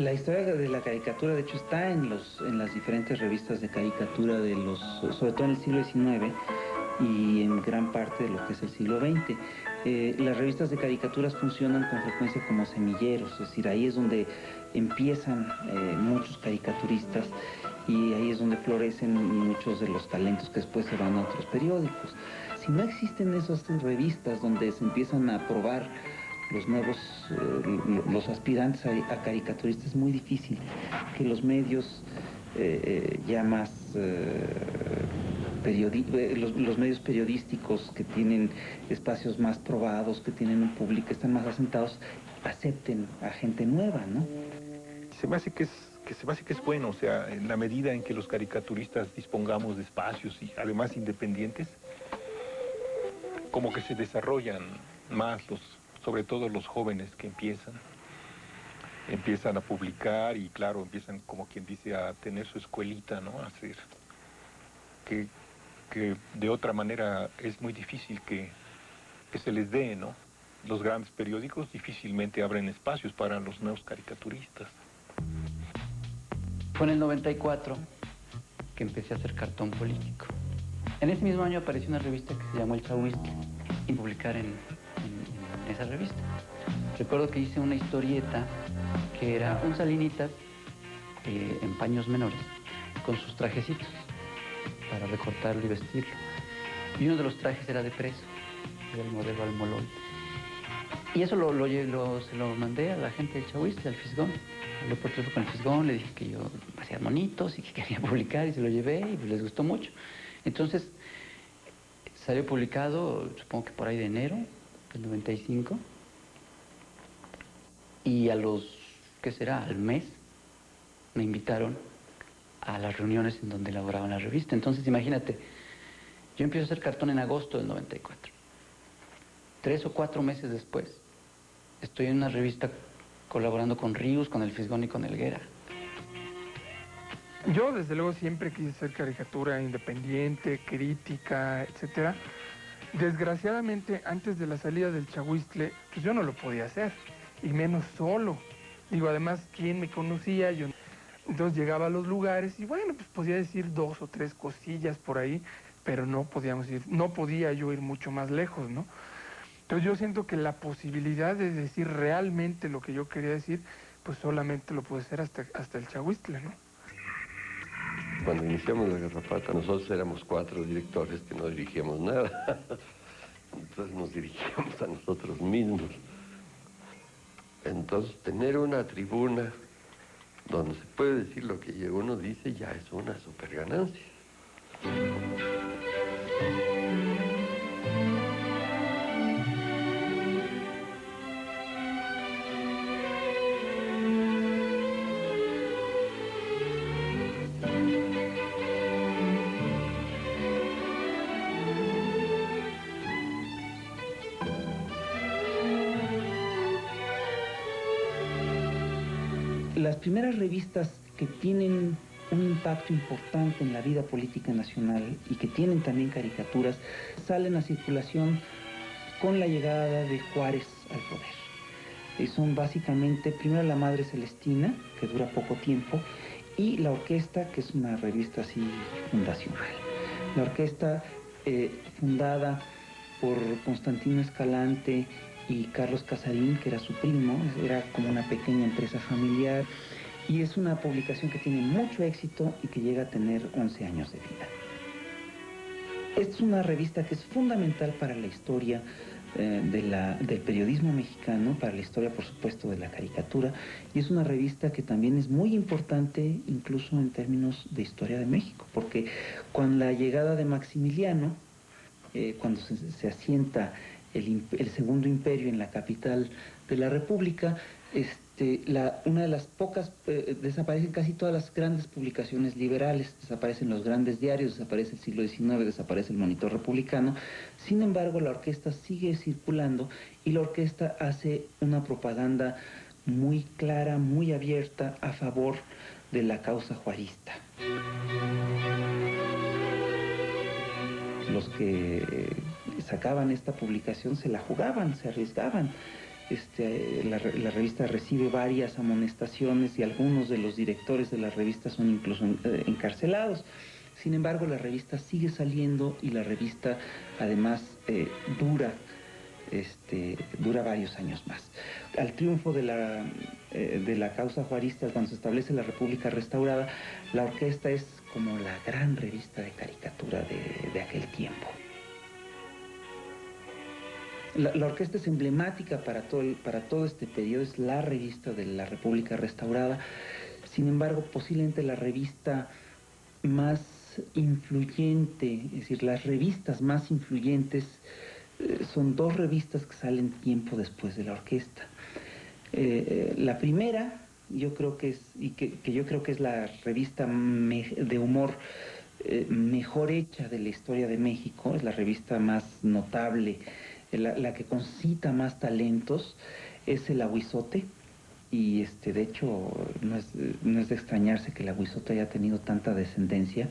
La historia de la caricatura, de hecho, está en las diferentes revistas de caricatura sobre todo en el siglo XIX y en gran parte de lo que es el siglo XX. Las revistas de caricaturas funcionan con frecuencia como semilleros, es decir, ahí es donde empiezan muchos caricaturistas y ahí es donde florecen muchos de los talentos que después se van a otros periódicos. Si no existen esas revistas donde se empiezan a probar los nuevos, los aspirantes a caricaturistas, es muy difícil que los medios ya más los medios periodísticos que tienen espacios más probados, que tienen un público, que están más asentados, acepten a gente nueva, ¿no? Se me hace que es bueno, o sea, en la medida en que los caricaturistas dispongamos de espacios y además independientes, como que se desarrollan más sobre todo los jóvenes que empiezan a publicar y claro, empiezan como quien dice a tener su escuelita, ¿no? A hacer que de otra manera es muy difícil que se les dé, ¿no? Los grandes periódicos difícilmente abren espacios para los nuevos caricaturistas. Fue en el 94 que empecé a hacer cartón político. En ese mismo año apareció una revista que se llamó El Chahuistle y publicar en esa revista. Recuerdo que hice una historieta que era un Salinitas en paños menores con sus trajecitos para recortarlo y vestirlo. Y uno de los trajes era de preso, era el modelo Almoloy. Y eso se lo mandé a la gente del Chahuistle, al Fisgón. Hablé por teléfono con el Fisgón, le dije que yo hacía monitos y que quería publicar y se lo llevé y les gustó mucho. Entonces, salió publicado, supongo que por ahí de enero del 95. Y ¿qué será? Al mes, me invitaron a las reuniones en donde elaboraban la revista. Entonces, imagínate, yo empiezo a hacer cartón en agosto del 94. 3 o 4 meses después, estoy en una revista colaborando con Ríos, con el Fisgón y con Helguera. Yo, desde luego, siempre quise hacer caricatura independiente, crítica, etc. Desgraciadamente, antes de la salida del Chahuistle, pues yo no lo podía hacer, y menos solo. Digo, además, ¿quién me conocía? Yo... Entonces llegaba a los lugares y bueno, pues podía decir 2 o 3 cosillas por ahí, pero no podía yo ir mucho más lejos, ¿no? Entonces yo siento que la posibilidad de decir realmente lo que yo quería decir, pues solamente lo pude hacer hasta el Chahuistle, ¿no? Cuando iniciamos la Garrapata, nosotros éramos 4 directores que no dirigíamos nada. Entonces nos dirigíamos a nosotros mismos. Entonces tener una tribuna donde se puede decir lo que uno dice ya es una super ganancia. Las primeras revistas que tienen un impacto importante en la vida política nacional y que tienen también caricaturas salen a circulación con la llegada de Juárez al poder. Y son básicamente, primero La Madre Celestina, que dura poco tiempo, y La Orquesta, que es una revista así fundacional. La Orquesta, fundada por Constantino Escalante y Carlos Casarín, que era su primo, era como una pequeña empresa familiar, y es una publicación que tiene mucho éxito y que llega a tener 11 años de vida. Es una revista que es fundamental para la historia del periodismo mexicano, para la historia, por supuesto, de la caricatura, y es una revista que también es muy importante incluso en términos de historia de México, porque con la llegada de Maximiliano, cuando se asienta el Segundo Imperio en la capital de la República, una de las pocas, desaparecen casi todas las grandes publicaciones liberales, desaparecen los grandes diarios, desaparece el Siglo XIX, desaparece el Monitor Republicano. Sin embargo, la orquesta sigue circulando y la orquesta hace una propaganda muy clara, muy abierta a favor de la causa juarista. Los que sacaban esta publicación se la jugaban, se arriesgaban. La revista recibe varias amonestaciones y algunos de los directores de la revista son incluso encarcelados. Sin embargo, la revista sigue saliendo y la revista además dura varios años más. Al triunfo de la causa juarista, cuando se establece la República Restaurada, la Orquesta es como la gran revista de caricatura de aquel tiempo. La Orquesta es emblemática para todo este periodo, es la revista de la República Restaurada. Sin embargo, posiblemente la revista más influyente, es decir, las revistas más influyentes son dos revistas que salen tiempo después de la Orquesta. La primera, yo creo que es la revista de humor mejor hecha de la historia de México, es la revista más notable, la que concita más talentos, es el Ahuizote. Y de hecho no es de extrañarse que el Ahuizote haya tenido tanta descendencia.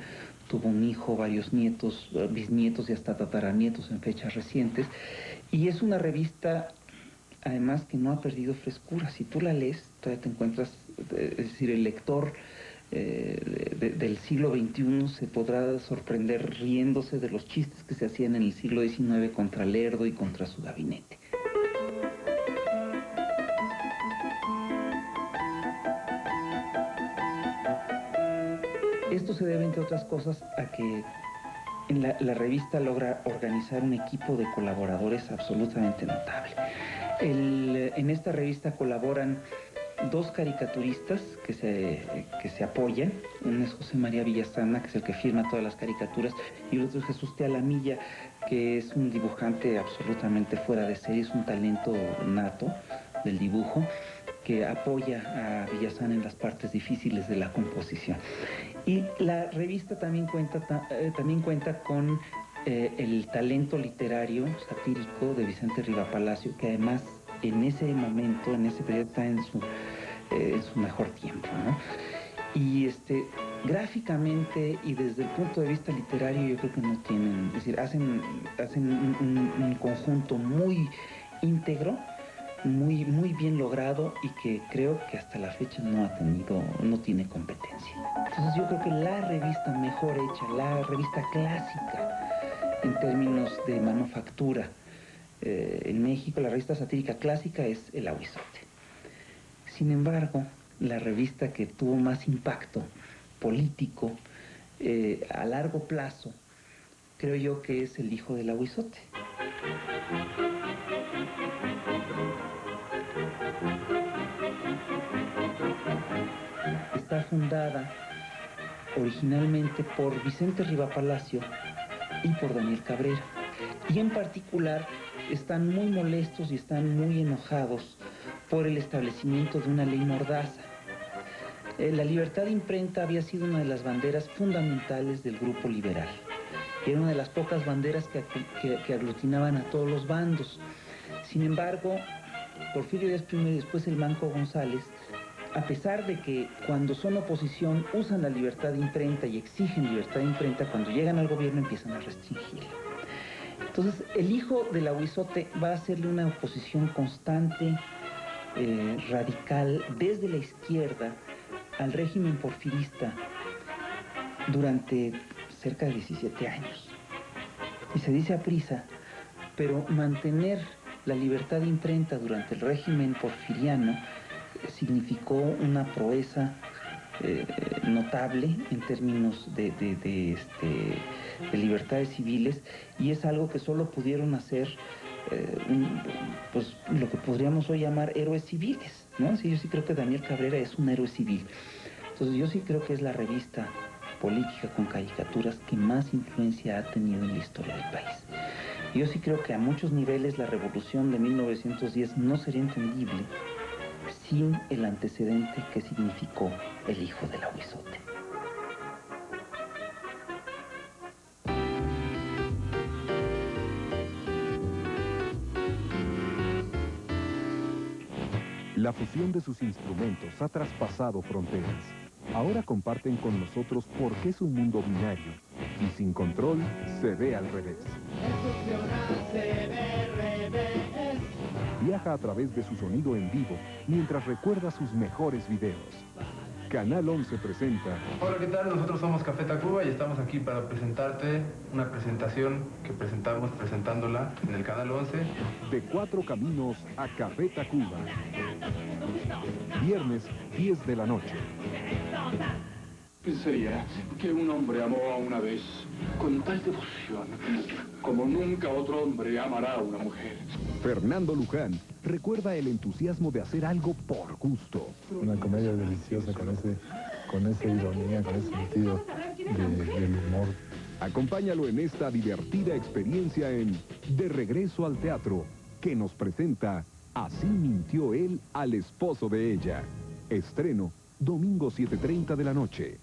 Tuvo un hijo, varios nietos, bisnietos y hasta tataranietos en fechas recientes. Y es una revista, además, que no ha perdido frescura. Si tú la lees, todavía te encuentras, es decir, el lector del siglo XXI se podrá sorprender riéndose de los chistes que se hacían en el siglo XIX contra Lerdo y contra su gabinete. Esto se debe, entre otras cosas, a que la revista logra organizar un equipo de colaboradores absolutamente notable. En esta revista colaboran dos caricaturistas que se apoyan. Uno es José María Villasana, que es el que firma todas las caricaturas, y el otro es Jesús Tealamilla, que es un dibujante absolutamente fuera de serie, es un talento nato del dibujo, que apoya a Villasana en las partes difíciles de la composición. Y la revista también cuenta con el talento literario satírico de Vicente Riva Palacio, que además en ese momento, en ese periodo, está en su mejor tiempo, ¿no? Y gráficamente y desde el punto de vista literario, yo creo que no tienen, es decir, hacen un conjunto muy íntegro, muy bien logrado, y que creo que hasta la fecha no tiene competencia. Entonces yo creo que la revista mejor hecha, la revista clásica en términos de manufactura en México, la revista satírica clásica es el Ahuizote. Sin embargo, la revista que tuvo más impacto político a largo plazo, creo yo que es El Hijo del Ahuizote. Está fundada originalmente por Vicente Riva Palacio y por Daniel Cabrera. Y en particular están muy molestos y están muy enojados por el establecimiento de una ley mordaza. La libertad de imprenta había sido una de las banderas fundamentales del grupo liberal. Era una de las pocas banderas que aglutinaban a todos los bandos. Sin embargo, Porfirio Díaz primero y después el Manco González, a pesar de que cuando son oposición usan la libertad de imprenta y exigen libertad de imprenta, cuando llegan al gobierno empiezan a restringirla. Entonces, el Hijo del Ahuizote va a hacerle una oposición constante, radical, desde la izquierda al régimen porfirista durante cerca de 17 años. Y se dice aprisa, pero mantener la libertad de imprenta durante el régimen porfiriano significó una proeza notable en términos de libertades civiles, y es algo que solo pudieron hacer pues lo que podríamos hoy llamar héroes civiles, ¿no? Sí, yo sí creo que Daniel Cabrera es un héroe civil. Entonces yo sí creo que es la revista política con caricaturas que más influencia ha tenido en la historia del país. Yo sí creo que a muchos niveles la revolución de 1910 no sería entendible sin el antecedente que significó el Hijo del Ahuizote. La fusión de sus instrumentos ha traspasado fronteras. Ahora comparten con nosotros por qué es un mundo binario y sin control se ve al revés. viaja a través de su sonido en vivo mientras recuerda sus mejores videos. Canal 11 presenta... Hola, ¿qué tal? Nosotros somos Café Tacuba y estamos aquí para presentarte una presentación que presentamos presentándola en el Canal 11. De Cuatro Caminos a Café Tacuba. Viernes, 10 de la noche. Pensaría que un hombre amó una vez con tal devoción como nunca otro hombre amará a una mujer. Fernando Luján recuerda el entusiasmo de hacer algo por gusto. Una comedia deliciosa con esa ironía, con ese sentido del humor. Acompáñalo en esta divertida experiencia en De Regreso al Teatro, que nos presenta Así mintió él al esposo de ella. Estreno, domingo 7:30 de la noche.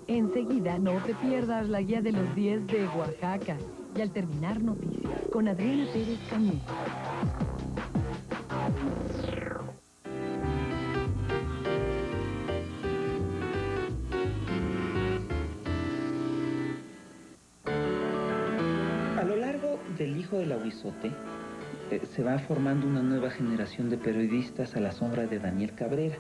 Enseguida, no te pierdas la guía de los 10 de Oaxaca. Y al terminar, noticias con Adriana Pérez Camus. A lo largo del Hijo del Ahuizote, se va formando una nueva generación de periodistas a la sombra de Daniel Cabrera.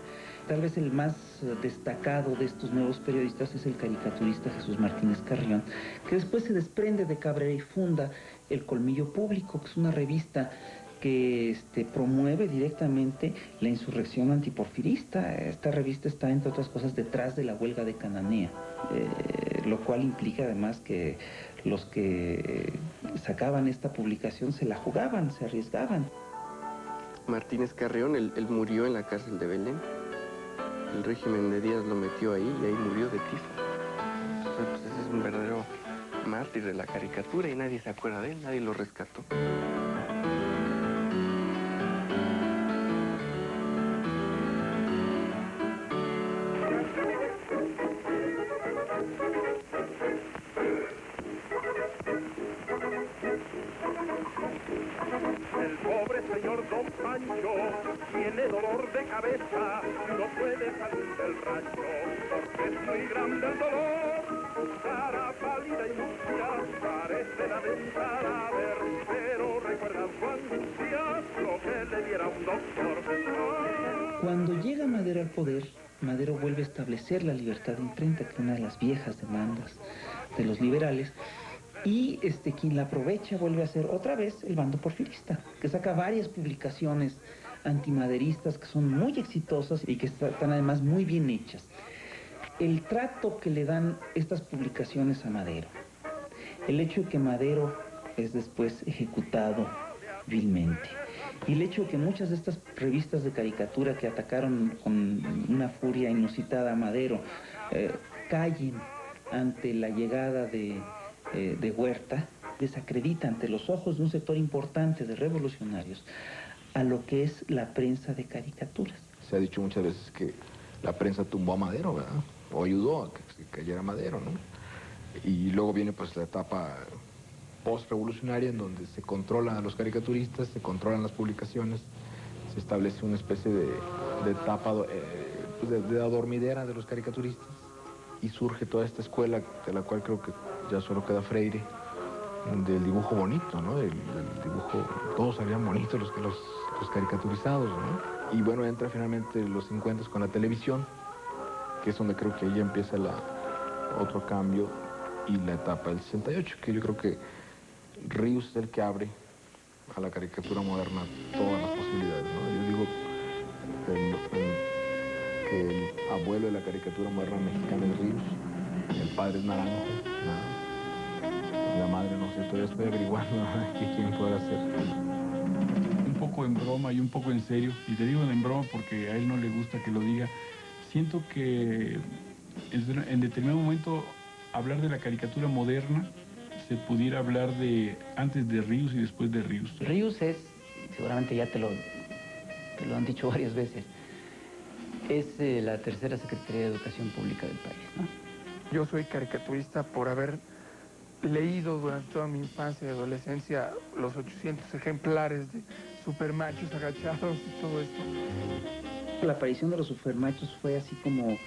Tal vez el más destacado de estos nuevos periodistas es el caricaturista Jesús Martínez Carrión, que después se desprende de Cabrera y funda El Colmillo Público, que es una revista que promueve directamente la insurrección antiporfirista. Esta revista está, entre otras cosas, detrás de la huelga de Cananea, lo cual implica además que los que sacaban esta publicación se la jugaban, se arriesgaban. Martínez Carrión, él murió en la cárcel de Belén. El régimen de Díaz lo metió ahí y ahí murió de tifo. Pues ese es un verdadero mártir de la caricatura y nadie se acuerda de él, nadie lo rescató. El pobre señor Don Pancho tiene dolor de cabeza, no puede salir del rancho, porque es muy grande el dolor. Su cara pálida y mucha parece lamentar a ver, pero recuerda su angustia, lo que le diera un doctor. Cuando llega Madero al poder, Madero vuelve a establecer la libertad de imprenta, que es una de las viejas demandas de los liberales. Y quien la aprovecha vuelve a ser otra vez el bando porfirista, que saca varias publicaciones antimaderistas que son muy exitosas y que están además muy bien hechas. El trato que le dan estas publicaciones a Madero, el hecho de que Madero es después ejecutado vilmente, y el hecho de que muchas de estas revistas de caricatura que atacaron con una furia inusitada a Madero callen ante la llegada de Huerta, desacredita ante los ojos de un sector importante de revolucionarios a lo que es la prensa de caricaturas. Se ha dicho muchas veces que la prensa tumbó a Madero, ¿verdad? O ayudó a que cayera Madero, ¿no? Y luego viene pues la etapa post-revolucionaria en donde se controlan a los caricaturistas, se controlan las publicaciones, se establece una especie de etapa de adormidera de los caricaturistas y surge toda esta escuela de la cual creo que ya solo queda Freire, del dibujo bonito, ¿no? El dibujo, todos salían bonitos los caricaturizados, ¿no? Y bueno, entra finalmente los 50 con la televisión, que es donde creo que ahí empieza otro cambio, y la etapa del 68, que yo creo que Ríos es el que abre a la caricatura moderna todas las posibilidades, ¿no? Yo digo que el abuelo de la caricatura moderna mexicana es Ríos, el padre es Naranjo, ¿no? La madre no sé, todavía estoy averiguando quién podrá ser. Un poco en broma y un poco en serio, y te digo en broma porque a él no le gusta que lo diga. Siento que en determinado momento hablar de la caricatura moderna se pudiera hablar de antes de Ríos y después de Ríos. Ríos es, seguramente ya te lo han dicho varias veces, es la tercera Secretaría de Educación Pública del país, ¿no? Yo soy caricaturista por haber leído durante toda mi infancia y adolescencia los 800 ejemplares de supermachos agachados y todo esto. La aparición de los supermachos fue así como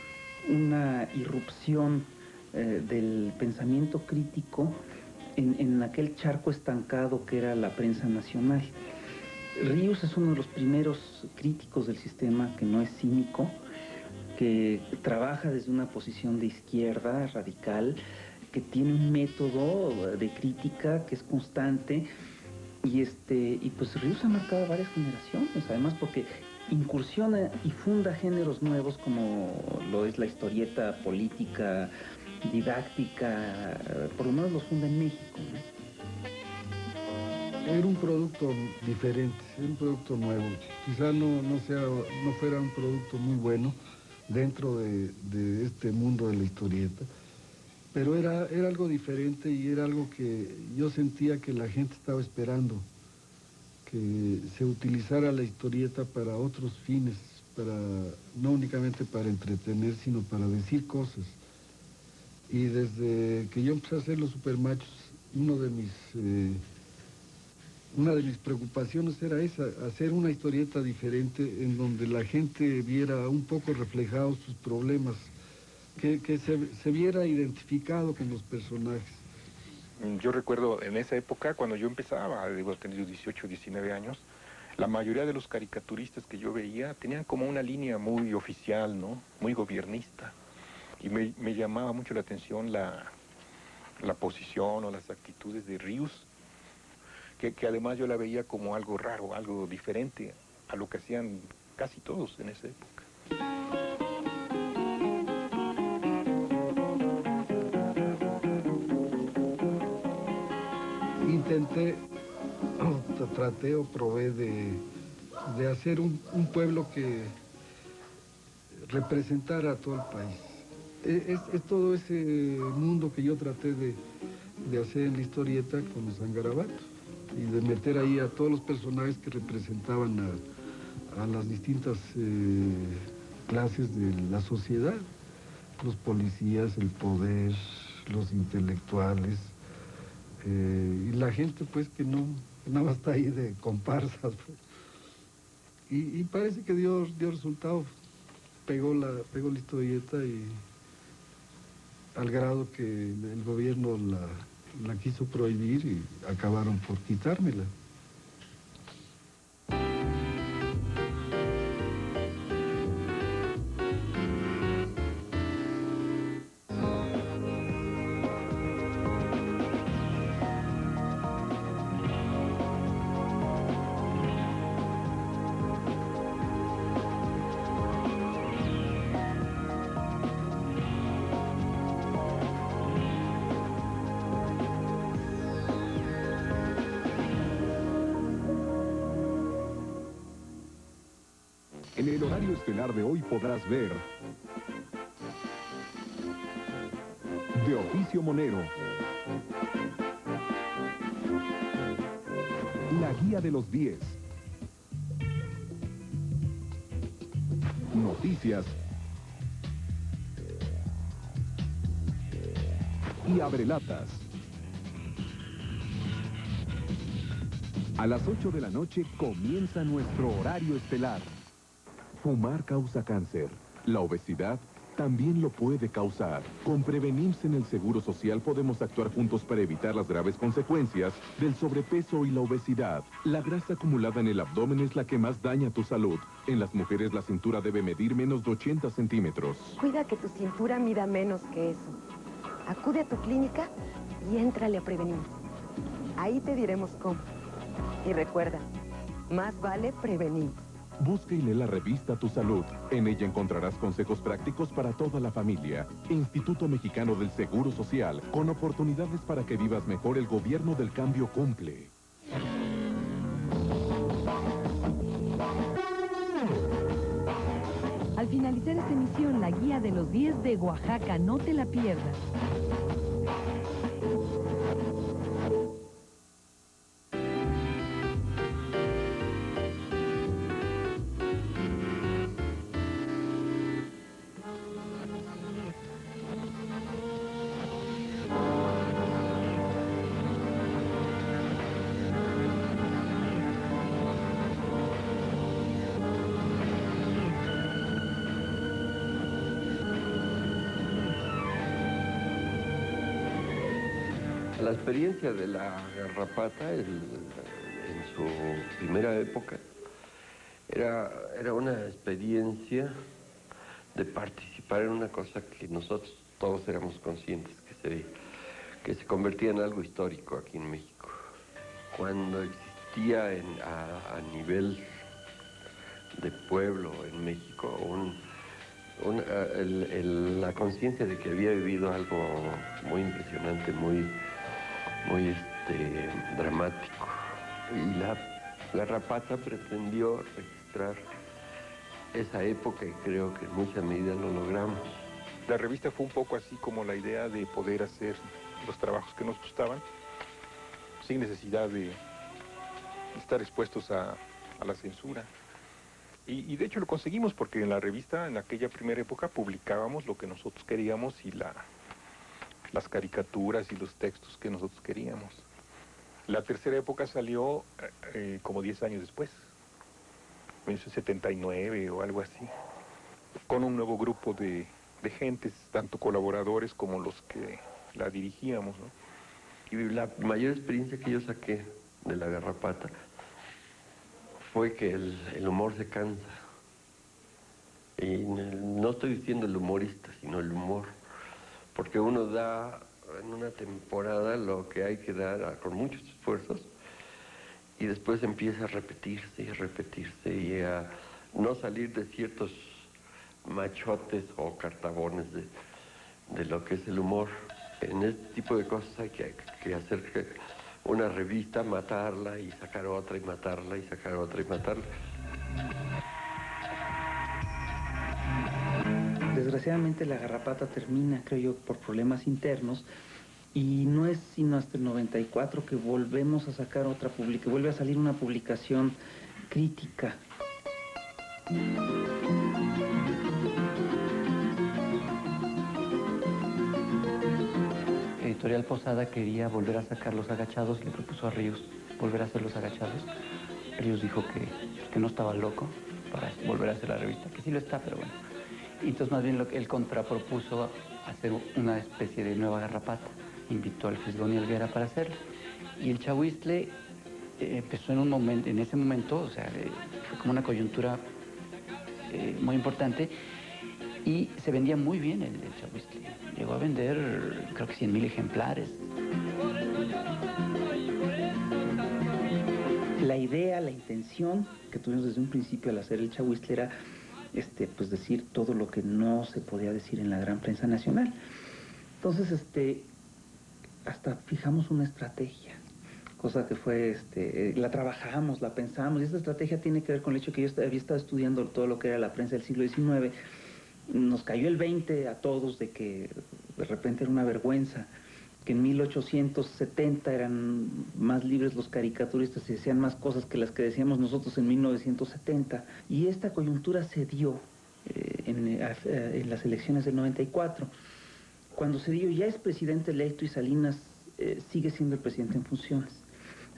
una irrupción del pensamiento crítico en aquel charco estancado que era la prensa nacional. Ríos es uno de los primeros críticos del sistema que no es cínico, que trabaja desde una posición de izquierda radical, que tiene un método de crítica que es constante, y pues Ríos ha marcado varias generaciones, además porque incursiona y funda géneros nuevos como lo es la historieta política, didáctica, por lo menos los funda en México, ¿no? Era un producto diferente, era un producto nuevo. Quizá no fuera un producto muy bueno dentro de este mundo de la historieta, pero era algo diferente y era algo que yo sentía que la gente estaba esperando, que se utilizara la historieta para otros fines, no únicamente para entretener, sino para decir cosas. Y desde que yo empecé a hacer los supermachos, una de mis preocupaciones era esa, hacer una historieta diferente en donde la gente viera un poco reflejados sus problemas, que se viera identificado con los personajes. Yo recuerdo en esa época, cuando yo empezaba, debo tener 18, 19 años, la mayoría de los caricaturistas que yo veía tenían como una línea muy oficial, ¿no? Muy gobiernista. Y me llamaba mucho la atención la posición o las actitudes de Ríos, que además yo la veía como algo raro, algo diferente a lo que hacían casi todos en esa época. Traté o probé de hacer un pueblo que representara a todo el país. Es todo ese mundo que yo traté de hacer en la historieta con los Sangarabatos y de meter ahí a todos los personajes que representaban a las distintas clases de la sociedad, los policías, el poder, los intelectuales, y la gente pues que nada más está ahí de comparsas, pues. Y parece que dio resultado, pegó la historieta y al grado que el gobierno la quiso prohibir y acabaron por quitármela. En el horario estelar de hoy podrás ver De Oficio Monero, La Guía de los 10, Noticias y Abrelatas. A las 8 de la noche comienza nuestro horario estelar. Fumar causa cáncer. La obesidad también lo puede causar. Con Prevenirse en el Seguro Social podemos actuar juntos para evitar las graves consecuencias del sobrepeso y la obesidad. La grasa acumulada en el abdomen es la que más daña tu salud. En las mujeres la cintura debe medir menos de 80 centímetros. Cuida que tu cintura mida menos que eso. Acude a tu clínica y éntrale a Prevenir. Ahí te diremos cómo. Y recuerda, más vale prevenir. Busca y lee la revista Tu Salud. En ella encontrarás consejos prácticos para toda la familia. Instituto Mexicano del Seguro Social, con oportunidades para que vivas mejor. El gobierno del cambio cumple. Al finalizar esta emisión, la guía de los 10 de Oaxaca, no te la pierdas. La experiencia de la Garrapata en su primera época era una experiencia de participar en una cosa que nosotros todos éramos conscientes que se convertía en algo histórico aquí en México. Cuando existía a nivel de pueblo en México la conciencia de que había vivido algo muy impresionante, muy dramático. Y la Garrapata pretendió registrar esa época y creo que en mucha medida lo logramos. La revista fue un poco así como la idea de poder hacer los trabajos que nos gustaban sin necesidad de estar expuestos a la censura. Y de hecho lo conseguimos porque en la revista, en aquella primera época, publicábamos lo que nosotros queríamos y las caricaturas y los textos que nosotros queríamos. La tercera época salió como 10 años después, en 1979 o algo así, con un nuevo grupo de gentes, tanto colaboradores como los que la dirigíamos, ¿no? Y la mayor experiencia que yo saqué de la Garrapata fue que el humor se cansa. Y no estoy diciendo el humorista, sino el humor. Porque uno da en una temporada lo que hay que dar con muchos esfuerzos y después empieza a repetirse y a no salir de ciertos machotes o cartabones de lo que es el humor. En este tipo de cosas hay que hacer que una revista, matarla y sacar otra y matarla y sacar otra y matarla. Desgraciadamente la Garrapata termina, creo yo, por problemas internos y no es sino hasta el 94 que volvemos a sacar otra publicación, vuelve a salir una publicación crítica. Editorial Posada quería volver a sacar Los Agachados y le propuso a Ríos volver a hacer Los Agachados. Ríos dijo que no estaba loco para volver a hacer la revista, que sí lo está, pero bueno. Y entonces más bien él contrapropuso hacer una especie de nueva Garrapata. Invitó al Fisgón y Helguera para hacerlo. Y el Chahuistle empezó en ese momento, o sea, fue como una coyuntura muy importante y se vendía muy bien el Chahuistle. Llegó a vender, creo que 100,000 ejemplares. La idea, la intención que tuvimos desde un principio al hacer el Chahuistle era pues decir todo lo que no se podía decir en la gran prensa nacional. Entonces, hasta fijamos una estrategia, cosa que fue, la trabajamos, la pensamos, y esta estrategia tiene que ver con el hecho que yo había estado estudiando todo lo que era la prensa del siglo XIX. Nos cayó el 20 a todos de que de repente era una vergüenza, que en 1870 eran más libres los caricaturistas y decían más cosas que las que decíamos nosotros en 1970. Y esta coyuntura se dio en las elecciones del 94. Cuando Zedillo ya es presidente electo y Salinas sigue siendo el presidente en funciones.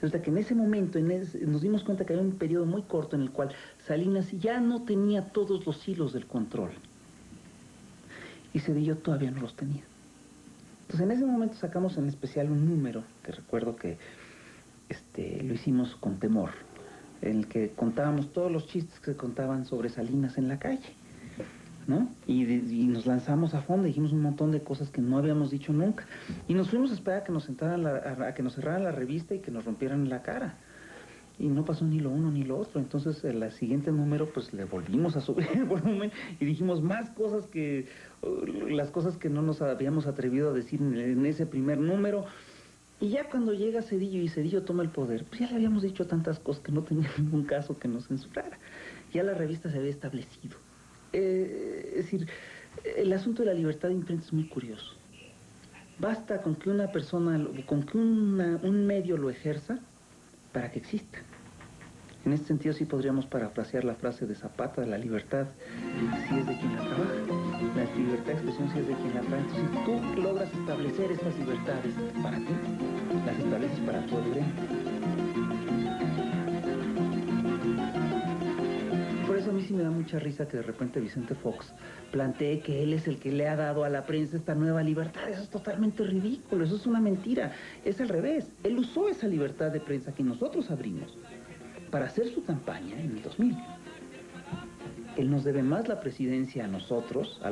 Resulta que en ese momento nos dimos cuenta que había un periodo muy corto en el cual Salinas ya no tenía todos los hilos del control. Y Zedillo todavía no los tenía. Entonces en ese momento sacamos en especial un número, que recuerdo que lo hicimos con temor, en el que contábamos todos los chistes que se contaban sobre Salinas en la calle, ¿no? Y nos lanzamos a fondo, dijimos un montón de cosas que no habíamos dicho nunca. Y nos fuimos a esperar a que nos a que nos cerraran la revista y que nos rompieran la cara. Y no pasó ni lo uno ni lo otro. Entonces, en el siguiente número, pues le volvimos a subir el volumen y dijimos más cosas las cosas que no nos habíamos atrevido a decir en ese primer número. Y ya cuando llega Zedillo y Zedillo toma el poder, pues ya le habíamos dicho tantas cosas que no tenía ningún caso que nos censurara. Ya la revista se había establecido. Es decir, el asunto de la libertad de imprenta es muy curioso. Basta con que una persona, con que un medio lo ejerza para que exista. En este sentido sí podríamos parafrasear la frase de Zapata: la libertad sí es de quien la trabaja, la libertad de expresión sí es de quien la trae. Entonces, si tú logras establecer estas libertades para ti, las estableces para todo el gremio. Por eso mí sí me da mucha risa que de repente Vicente Fox plantee que él es el que le ha dado a la prensa esta nueva libertad. Eso es totalmente ridículo, eso es una mentira. Es al revés, él usó esa libertad de prensa que nosotros abrimos para hacer su campaña en el 2000. Él nos debe más la presidencia a nosotros, a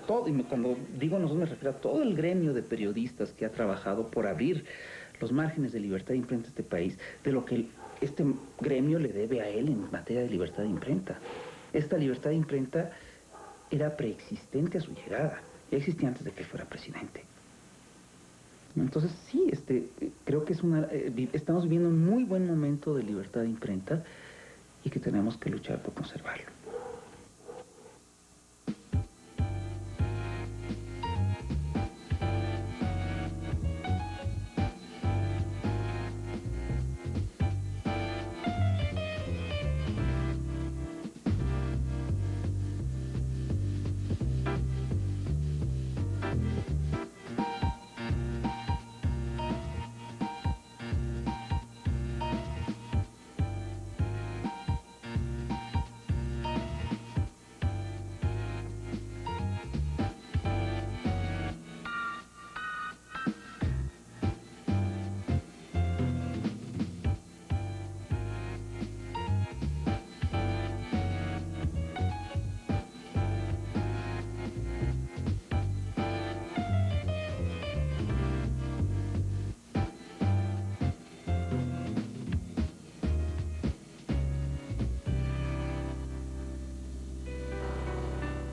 todos, y cuando digo nosotros me refiero a todo el gremio de periodistas que ha trabajado por abrir los márgenes de libertad de imprenta a este país, de lo que este gremio le debe a él en materia de libertad de imprenta. Esta libertad de imprenta era preexistente a su llegada, ya existía antes de que fuera presidente. Entonces sí, creo que estamos viviendo un muy buen momento de libertad de imprenta y que tenemos que luchar por conservarlo.